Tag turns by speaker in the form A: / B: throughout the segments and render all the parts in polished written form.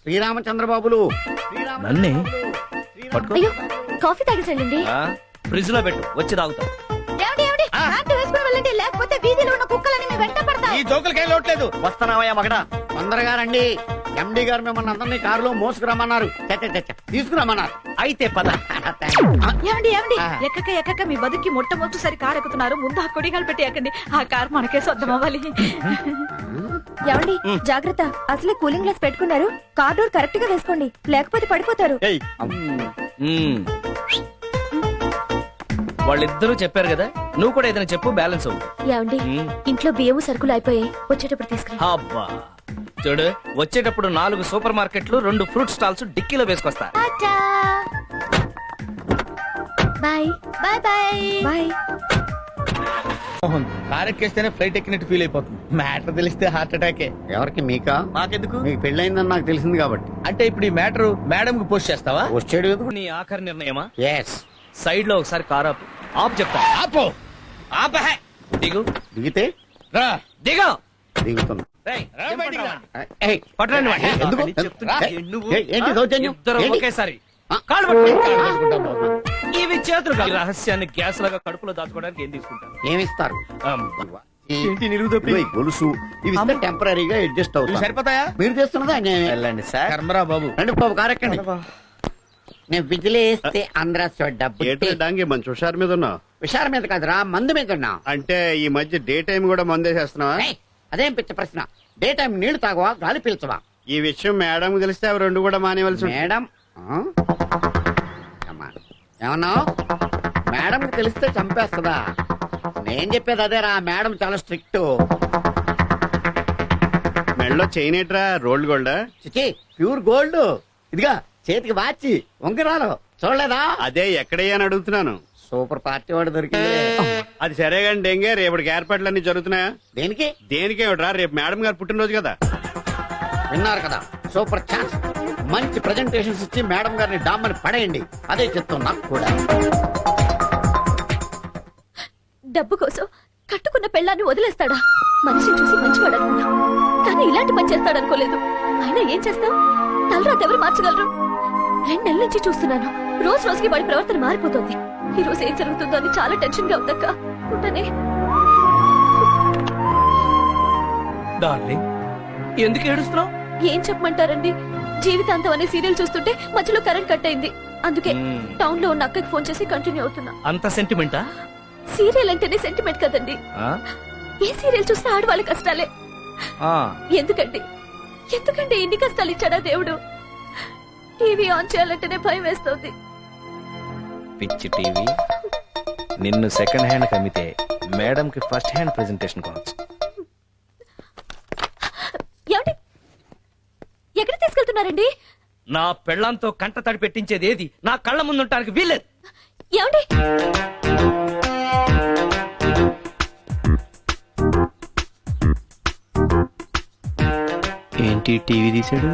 A: శ్రీరామచంద్రబాబులు
B: నన్నే
C: అయ్యో coffee తాగేసండి.
B: Fridge లో పెట్టు, వచ్చి తాగుతాం.
C: లేకపోతే వీధిలో ఉన్న కుక్కలని మీ వెంట పడతాయి.
B: ఈ జోకులకేం లోట్లేదు. వస్తున్నావయ్యా మగడా.
A: తొందరగా రండి. ఎండి గారు మిమ్మల్ని అందరినీ కారులో మోసుకురమ్మన్నారు. తీసుకురమ్మన్నారు.
B: అయితే పద.
D: ఏమండి ఎక్కక మీ బతుకి మొట్టమొదటిసారి కారు ఎక్కుతున్నారు. ముందు ఆ కొడిగాలు పెట్టి ఎక్కండి. ఆ కారు మనకే సొంతం అవ్వాలి.
C: ఏమండి జాగ్రత్త, అసలే కూలింగ్ గ్లాస్ పెట్టుకున్నారు. కార్ డోర్ కరెక్ట్ గా వేసుకోండి, లేకపోతే పడిపోతారు.
B: వాళ్ళిద్దరూ చెప్పారు కదా, నువ్వు కూడా ఏదైనా చెప్పు, బ్యాలెన్స్ అవుతుంది.
C: ఏమండి ఇంట్లో బియ్యము సరుకులు అయిపోయాయి, వచ్చేటప్పుడు తీసుకురా.
B: అబ్బా చూడు, వచ్చేటప్పుడు 4 సూపర్ మార్కెట్లు 2 ఫ్రూట్ స్టాల్స్ డిక్కీలో వేసుకొస్తా.
C: Bye bye bye bye.
E: Car ఎక్కేస్తేనే ఫ్లైట్ ఎక్కినట్టు ఫీల్ అయిపోతుంది. మ్యాటర్ తెలిస్తే హార్ట్ అటాకే.
A: ఎవరికి? మీకా?
E: మాకెందుకు?
A: మీకు పెళ్ళయిందని నాకు తెలిసింది కాబట్టి.
E: అంటే ఇప్పుడు ఈ మ్యాటర్ మేడం కి పోస్ట్ చేస్తావా?
A: వచ్చాడు కదా.
B: నీ ఆఖరి నిర్ణయమా?
A: ఎస్.
B: సైడ్ లో ఒకసారి కార్ ఆపు. ఆపు చెప్తా.
E: ఆపో.
B: ఆపహే. దిగు.
A: దిగితే
E: రా.
B: దిగు.
A: దిగుతున్నా.
B: రేయ్,
E: రా బయటికి రా.
A: ఏయ్,
B: పట్టరండి వాడిని.
A: ఎందుకు?
B: అని చెప్తున్నా.
A: ఏయ్,
B: నువ్వు
A: ఏంటి దౌర్జన్యం?
B: ఇద్దరు
A: ఏంటి?
B: ఒకేసారి
A: ఆ?
B: కాళ్ళు పట్టుకో.
E: పట్టుకుంటాం బాబు.
B: ఇవి చేతులు కాదు. ఈ రహస్యాన్ని గ్యాస్ లాగా కడుపులో దాచుకోవడానికి ఏం తీసుకుంటాను?
A: ఏమిస్తారు?
B: ఏంటి నిలువుదప్పి?
A: ఇదిగో ఈ గొలుసు ఇవి ఇస్తే టెంపరీగా అడ్జస్ట్
E: ఇవి
A: అవుతాయి.
E: సరిపోతాయా?
A: మీరు చేస్తున్నదా అన్యాయమే.
B: వెళ్ళండి సార్.
E: కర్మరా బాబు.
A: రండి బాబు, కారెక్కండి. నేను విజిలేస్తే ఆంధ్ర డబ్బు
F: ఏటో డాంగి మంచి హుషారు మీద ఉన్నావు.
A: విషారం మీద కాదురా, మందు మీద ఉన్నా.
F: అంటే ఈ మధ్య డే టైం కూడా మందేసేస్తున్నావా?
A: ఏయ్, అదేం పిచ్చ ప్రశ్న. డే టైం నీళ్లు తాగవా, గాలి పీల్చవా?
F: ఈ విషయం మేడం తెలిస్తే అవి 2 కూడా మానేవలసి ఉంటుంది.
A: మేడం ఏమన్నావు? మేడం తెలిస్తే చంపేస్తుందా? నేను చెప్పేది అదేరా, మేడం చాలా స్ట్రిక్ట్.
F: మెడలో చైన్ ఏట్రా, రోల్డ్ గోల్డా?
A: చిచి, ప్యూర్ గోల్డ్. ఇదిగా చేతికి వాచి, ఉంగరాలు చూడలేదా?
F: అదే ఎక్కడయ్యా అని అడుగుతున్నాను.
A: సూపర్ పార్టీ వాడు దొరికింది.
F: అది సరే కానీ డెంగే, రేపటికి ఏర్పాట్లన్నీ జరుగుతున్నాయా?
A: దేనికి?
F: దేనికేమిట్రా, రేపు మేడం గారు పుట్టినరోజు కదా.
A: విన్నారు కదా, సూపర్ ఛాన్స్. మంచి ప్రెజెంటేషన్స్ ఇచ్చి మేడం గారిని డామ్మని పడేయండి. అదే చెప్తాం నాకు కూడా.
C: డబ్బు కోసం కట్టుకున్న పెళ్ళాన్ని వదిలేస్తాడా? మనిషిని చూసి మంచివాడు అనుకున్నా, కానీ ఇలాంటి పని చేస్తాడనుకోలేదు. అయినా ఏం చేస్తాం, తలరాత ఎవరు మార్చగలరు? 2 నెలల నుంచి చూస్తున్నాను, రోజు రోజుకి వాడి ప్రవర్తన మారిపోతుంది. ఈ రోజు ఏం జరుగుతుందో అని చాలా టెన్షన్ గా ఉందక్క. ఉంటానే.
B: డార్లింగ్, ఎందుకు ఏడుస్తున్నావు?
C: ఏం చెప్పమంటారండి, జీవితాంతం అనే సీరియల్ చూస్తుంటే మధ్యలో కరెంట్ కట్ అయింది. అందుకే టౌన్ లో ఉన్న అక్కకి ఫోన్ చేసి కంటిన్యూ అవుతున్నా.
B: అంత సెంటిమెంటా?
C: సీరియల్ అంటేనే సెంటిమెంట్ కదండి. ఏ సీరియల్ చూసినా ఆడవాళ్ళ కష్టాలే. ఎందుకండి ఇన్ని కష్టాలు ఇచ్చాడా దేవుడు? టీవీ ఆన్ చేయాలంటేనే భయం వేస్తుంది.
B: పిచ్చి టీవీ. నిన్ను సెకండ్ హ్యాండ్ కమ్మితే మేడం కి ఫస్ట్ హ్యాండ్ ప్రెజెంటేషన్ కావచ్చు.
C: ఏమండి, ఎక్కడ తీసుకెళ్తున్నారండి?
B: నా పెళ్ళంతో కంట తడి పెట్టించేది ఏది నా కళ్ళ ముందుంటానికి వీల్లేదు.
C: ఏమండి?
B: ఏంటి టీవీ తీసాడు?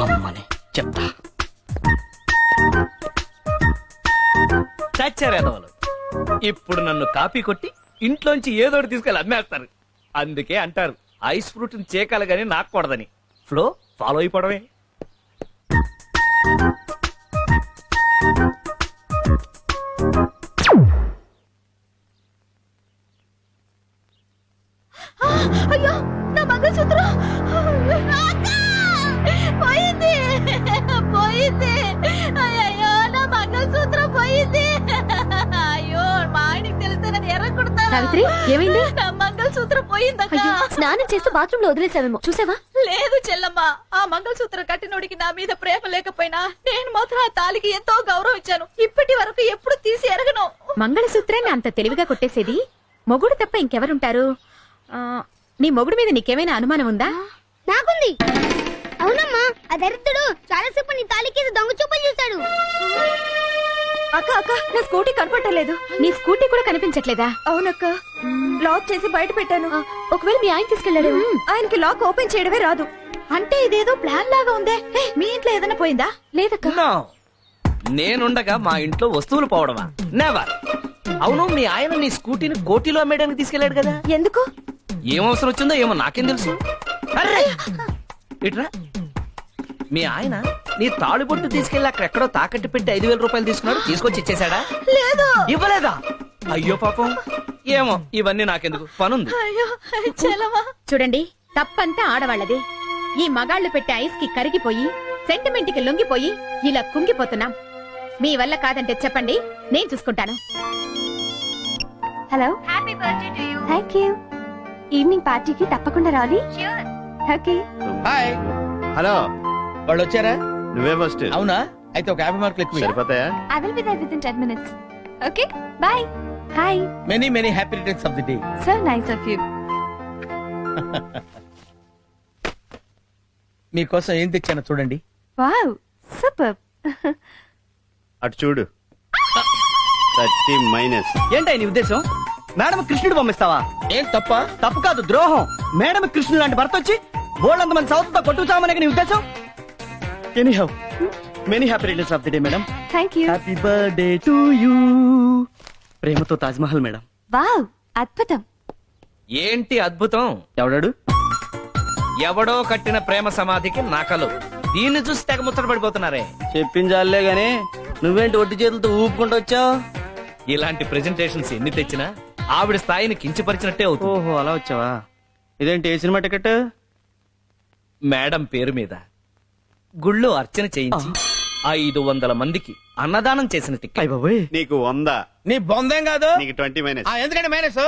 B: అమ్మని చెప్తా. చచ్చారేదవలు. ఇప్పుడు నన్ను కాపీ కొట్టి ఇంట్లోంచి ఏదోటి తీసుకెళ్ళి అమ్మేస్తారు. అందుకే అంటారు ఐస్ ఫ్రూట్ చేకాలి గానీ నాకూడదని. Flow follow అయిపోవడమే.
C: అయ్యో, నా మంగళసూత్రం పోయింది. అయ్యో, నా మంగళసూత్రం పోయింది. అయ్యో, మా ఆయనకి తెలిస్తే నన్ను ఎర్రకుడతా. సావిత్రి, ఏమైంది? నా మంగళసూత్రం పోయిందక్క. స్నానం చేస్తూ బాత్రూమ్ లో వదిలేసావేమో, చూసావా? లేదు చెల్లమ్మ, ఆ మంగళసూత్రం కట్టినోడికి నా మీద ప్రేమ లేకపోయినా నేను మాత్రం ఆ తాలికి ఎంతో గౌరవం ఇచ్చాను. ఇప్పటి వరకు ఎప్పుడు తీసి ఎరగను.
D: మంగళసూత్రాన్ని అంత తెలివిగా కొట్టేసేది మొగుడు తప్ప ఇంకెవరుంటారు? నీ మొగుడు మీద నీకేమైనా అనుమానం ఉందా?
G: నాకుంది. అవునమ్మా, ఆ దరిద్రుడు చాలాసేపు నీ తాలికి దొంగ చూపులు చూశాడు.
C: అక్క, నా స్కూటీ కనపడలేదు.
D: నీ స్కూటీ కూడా కనిపించట్లేదా?
C: అవునక్క, లాక్ చేసి బయట పెట్టాను. ఒకవేళ మీ ఆయన తీసుకెళ్ళాడు. ఆయనకి లాక్ ఓపెన్ చేయడమే రాదు.
D: అంటే ఇదేదో ప్లాన్ లాగా ఉందే. మీ ఇంట్లో ఏదైనా పోయిందా?
C: లేదక్క.
B: నేనుండగా మా ఇంట్లో వస్తువులు పోవడమా? నెవర్. అవును, మీ ఆయన నీ స్కూటీని కోటిలో అమ్మేయడానికి తీసుకెళ్లాడు కదా,
C: ఎందుకు?
B: ఏం అవసరం వచ్చిందో ఏమో నాకేం తెలుసు. అర్రే! ఇట్రా. మీ ఆయన నీ తాళిబొట్టు తీసుకెళ్లి అక్కడెక్కడో తాకట్టు పెట్టి 5,000 రూపాయలు తీసుకున్నాడు, తీసుకొచ్చి ఇచ్చేశాడా?
C: లేదు.
B: ఇవ్వలేదా? అయ్యో పాపం. ఏమో, ఇవన్నీ నాకెందుకు, పనుంది.
C: అయ్యో చలమా.
D: చూడండి, తప్పంతా ఆడవాళ్ళది. ఈ మగాళ్ళు పెట్టే ఐస్ కి కరిగిపోయి సెంటిమెంట్ కి లొంగిపోయి ఇలా కుంగిపోతున్నాం. మీ వల్ల కాదంటే చెప్పండి, నేను చూసుకుంటాను.
C: Hello, happy birthday to you. Thank you. Evening పార్టీకి తప్పకుండా రావాలి. ష్యూర్. ఓకే.
E: హాయ్.
F: హలో,
E: వాళ్ళు వచ్చారా?
F: నువ్వే ఫస్ట్.
E: అవునా? అయితే ఒక 50 మార్కులు ఎక్కువ.
F: సరిపోతాయా?
C: I will be there within 10 minutes. Okay, bye. Hi.
E: Many many happy returns of the day.
C: So nice of you.
E: మీకోసం ఏం తెచ్చానో చూడండి.
C: Wow, super.
F: అటు చూడు. 30 మైనస్.
B: ఏంటై నీ ఉద్దేశం? మేడం కృష్ణుడు పంపిస్తావా?
E: ఏం తప్ప?
B: తప్పు కాదు, ద్రోహం. మేడం కృష్ణుడు లాంటి భర్త వచ్చి బోల్డంత మంది సౌత్ తో కొట్టుచామనే నీ ఉద్దేశం? Anyhow, many happy returns of the day madam.
C: Thank you.
B: Happy birthday to you. ప్రేమతో తాజ్ మహల్ మేడం.
C: వావ్, అద్భుతం.
B: ఏంటి అద్భుతం? ఎవడాడు? ఎవడో కట్టిన ప్రేమ సమాధికి నాకలు. దీన్ని చూసి తెగ ముచ్చట పడిపోతున్నారే.
H: చెప్పించాలే గాని నువ్వేంటి ఒట్టి చేతులతో ఊపుకుంటూ వచ్చావు?
B: ఇలాంటి ప్రెజెంటేషన్స్ ఎన్ని తెచ్చినా ఆవిడ స్థాయిని కించపరిచినట్టే అవుతుంది.
H: ఓహో, అలా వచ్చావా? ఇదేంటి ఏ సినిమా టికెట్?
B: మేడం పేరు మీద గుళ్ళో అర్చన చేయించి 500 మందికి అన్నదానం చేసిన టికెట్.
F: నీకు 100.
E: నీ బొందేం కాదు.
F: నీకు 20 మైనస్.
E: ఎందుకంటే మైనస్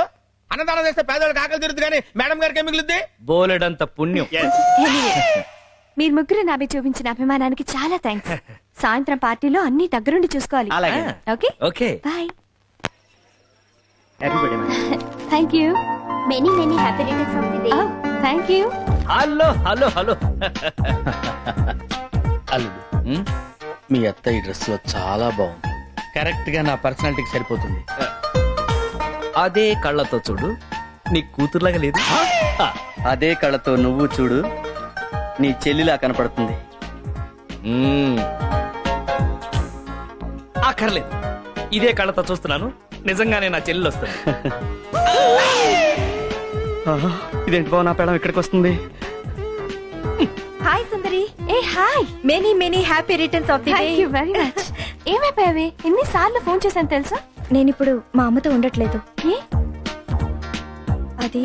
E: అన్నదానం చేస్తే పేదవాళ్ళకి ఆకలి తీరుద్ది కానీ మేడం గారికి ఏం మిగులుద్ది?
B: బోలెడంత పుణ్యం.
F: Yes.
C: మీరు ముగ్గురు నాపై చూపించిన అభిమానానికి చాలా థ్యాంక్స్. సాయంత్రం పార్టీలో అన్ని దగ్గరుండి చూసుకోవాలి.
H: అలాగే.
C: Okay,
B: okay.
C: Bye.
H: Happy birthday madam.
C: Thank you.
G: Many many happy returns of the day.
C: Thank you.
B: Hello hello hello.
E: అల్లుడు,
B: ఉమ్,
E: మీ అత్త ఈ డ్రెస్ లో చాలా బాగుంది. కరెక్ట్ గా నా పర్సనాలిటీకి సరిపోతుంది.
B: అదే కళ్ళతో చూడు, నీ కూతురులాగా లేదు.
H: అదే కళ్ళతో నువ్వు చూడు, నీ చెల్లిలా కనపడుతుంది.
B: ఉమ్. అక్కర్లేదు, ఇదే కళ్ళతో చూస్తున్నాను, నిజంగానే నా చెల్లెలు వస్తుంది.
H: ఇదేంటి బావ, నా పేడం ఇక్కడికి వస్తుంది?
C: హాయ్ సుందరి. ఏ hi. Many many happy returns of the day. Thank you very much. ఏమైపోయావే? ఎన్నిసార్లు ఫోన్ చేశాను తెలుసా?
I: నేను ఇప్పుడు మా అమ్మతో ఉండట్లేదు.
C: ఏ?
I: అది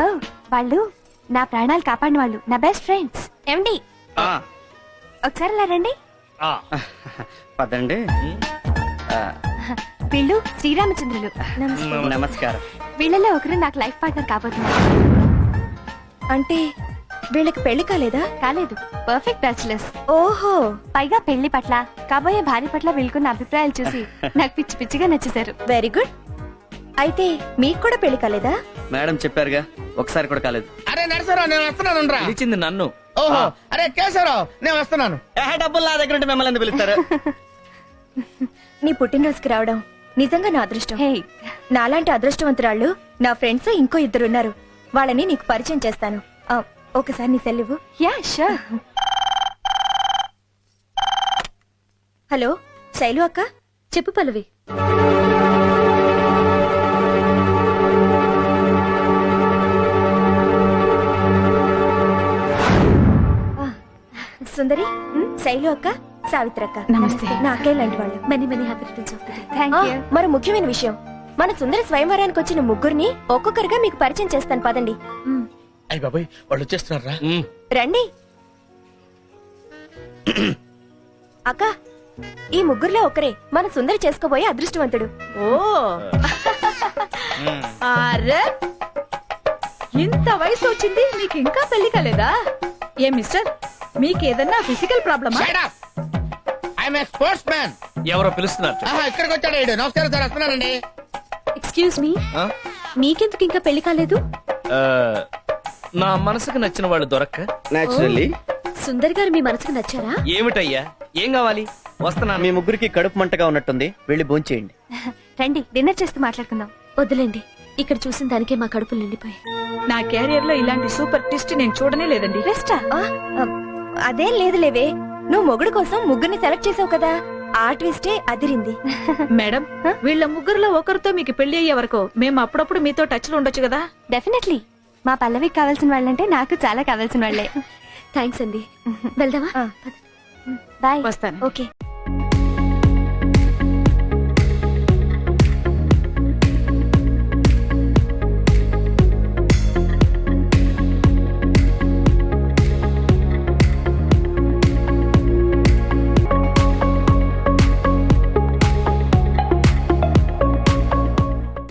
C: ఓ, వాళ్ళు నా ప్రాణాలు కాపాడిన వాళ్ళు, నా బెస్ట్ ఫ్రెండ్స్. ఏమండి, ఒకసారి అలా రండి.
B: ఆ,
H: పదండి.
C: వీళ్ళు శ్రీరామచంద్రులు.
H: నమస్కారం.
C: వీళ్ళలో ఒకరు నాకు లైఫ్ పార్ట్నర్ కాబోతున్నారు.
I: అంటే వీళ్ళకి పెళ్లి కాలేదా?
C: కాలేదు, పర్ఫెక్ట్ బ్యాచులర్స్.
I: ఓహో,
C: పైగా పెళ్లి పట్ల, కాబోయే భార్య పట్ల వీళ్ళకున్న అభిప్రాయాలు చూసి నాకు పిచ్చి పిచ్చిగా నచ్చేశారు.
I: Very good. అయితే మీకు కూడా పెళ్లి కాలేదా?
H: మేడం చెప్పారుగా, ఒకసారి కూడా కాలేదు.
E: అరే నరసరావు, నేను వస్తున్నాను రా.
B: పిలిచింది నన్ను.
E: ఓహో, అరే కేశవరావు, నేను వస్తున్నాను.
H: డబ్బులు నా దగ్గర ఉంటే మిమ్మల్ని ఎందుకు పిలుస్తారు?
I: నీ పుట్టినరోజుకి రావడం నిజంగా నా అదృష్టం.
C: హే,
I: నాలాంటి అదృష్టవంతురాళ్ళు నా ఫ్రెండ్స్ ఇంకో 2 ఉన్నారు. వాళ్ళని నీకు పరిచయం చేస్తాను. ఒకసారి నీ సెల్ ఇవ్వు.
C: Yeah sure.
I: హలో శైలు అక్క.
C: చెప్పు పల్లవి.
I: సుందరి, శైలు అక్క, సావిత్రక్క.
C: నమస్తే.
I: నా అక్కయ్య లాంటి వాళ్ళు.
C: Many many happy returns of the day. Thank you.
I: మరో ముఖ్యమైన విషయం, మన సుందరి స్వయంవరానికి వచ్చిన ముగ్గురిని ఒక్కొక్కరుగా మీకు పరిచయం చేస్తాను, పదండి.
E: అయ్య బాబాయ్, వాళ్ళు వచ్చేస్తున్నారు రా.
B: ఉమ్,
I: రండి. అక్క, ఈ ముగ్గురులో ఒకరే మన సుందరి చేసుకోబోయే అదృష్టవంతుడు.
D: ఓ అరే, ఇంత వయసు వచ్చింది, నీకు ఇంకా పెళ్లి కాలేదా? ఏ మిస్టర్, మీకేదన్నా ఫిజికల్ ప్రాబ్లమా?
E: I'm a sports man.
B: ఎవరో పిలుస్తున్నారు.
E: ఇక్కడికి వచ్చాడు ఈడు. నమస్కారం సార్, వస్తున్నానండి.
C: ఎక్స్క్యూజ్ మీ,
B: ఆ?
C: మీకెందుకు ఇంకా పెళ్లి కాలేదు?
B: ఆ, నా మనసుకు నచ్చిన వాళ్ళు దొరక్క.
H: నేచురల్లీ.
C: సుందరి గారు మీ మనసుకు నచ్చారా?
B: ఏమిటయ్యా, ఏం కావాలి? వస్తున్నాను.
H: మీ ముగ్గురికి కడుపు మంటగా ఉన్నట్టుంది, వెళ్ళి భోంచేయండి.
C: రండి, డిన్నర్ చేస్తూ మాట్లాడుకుందాం. వద్దులేండి, ఇక్కడ చూసిన దానికే మా కడుపులు నిండిపోయాయి.
D: నా కెరియర్ లో ఇలాంటి సూపర్ ట్విస్ట్ నేను చూడనే లేదండి.
C: బెస్టా?
I: అదేం లేదులేవే, నువ్వు మొగుడు కోసం ముగ్గురిని సెలెక్ట్ చేసావు కదా ఆ ట్విస్టే అదిరింది.
D: మేడం వీళ్ళ ముగ్గురులో ఒకరితో మీకు పెళ్లి అయ్యే వరకు మేము అప్పుడప్పుడు మీతో టచ్ లో ఉండొచ్చు కదా.
I: డెఫినెట్లీ మా పల్లవికి కావాల్సిన వాళ్ళంటే నాకు చాలా కావాల్సిన వాళ్ళే.
C: థ్యాంక్స్ అండి. వెళ్దామా?
I: బాయ్.
D: వస్తాను.
I: ఓకే.